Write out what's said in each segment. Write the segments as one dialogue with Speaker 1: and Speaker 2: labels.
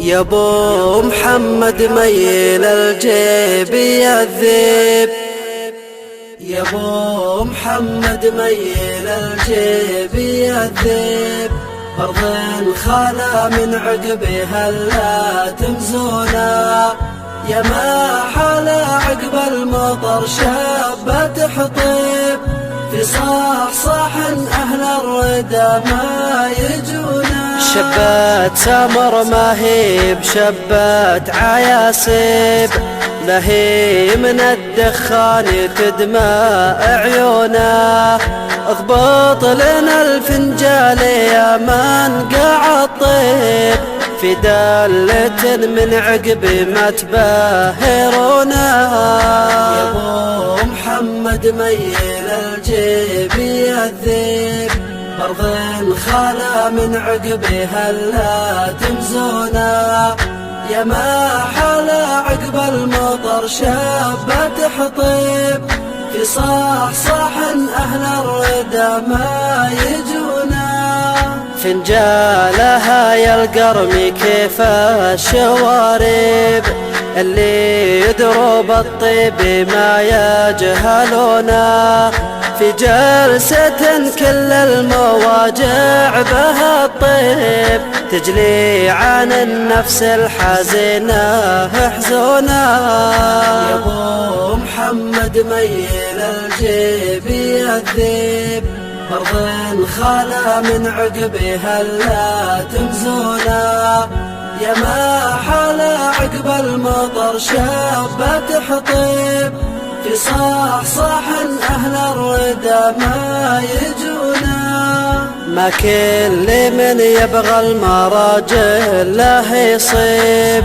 Speaker 1: يا ابو محمد ميل الجيب يذب، يا ابو محمد ميل الجيب يذب، أرض خلا من عقبها لا تمزونا، يا ما حال عقب المطر شابة تحطب، في صح أهل الردى ما يجونا. شبات سمر ما هي بشبات عياسب، لهي من الدخان تدمى عيونا، اضبط لنا الفنجال يا من قاع الطيب، في دالة من عقب ما تباهرونا. يا ابو محمد ميل الجيب يذب، أرض خلا من عقبها لا تمزونا، يا ما حال عقب المطر شابة تحطب، في صح أهل الردى ما يجونا. فنجالها يا القرمي كيف الشوارب، اللي يدروا بالطيب ما يجهلونا، في جلسة كل المواجع بها الطيب، تجلي عن النفس الحزينة حزونا. يا ابو محمد ميل الجيب يذب، أرض خلا من عقبها لا تمزونا، يا ما حال عقب المطر شابة تحطب، في صح أهل الردى ما يجونا. ما كل من يبغى المراجل له يصيب،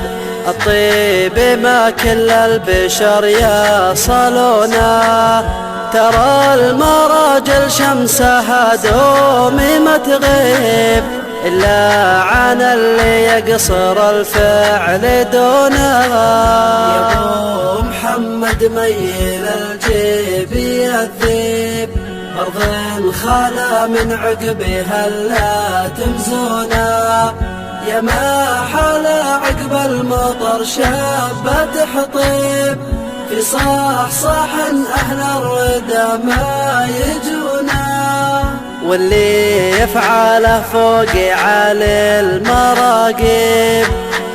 Speaker 1: الطيب ما كل البشر يصلونا، ترى المراجل شمسها دومي ما تغيب، إلا عن اللي يقصر الفعل دونا. يا ابو محمد ميل الجيب يذب، أرض خلا من عقبها لا تمزونا، يا ما حال عقب المطر شابة تحطب، في صح أهل الردى ما يجونا. واللي يفعله فوق على المراقب،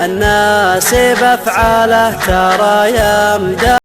Speaker 1: الناس بأفعاله ترى يمدى.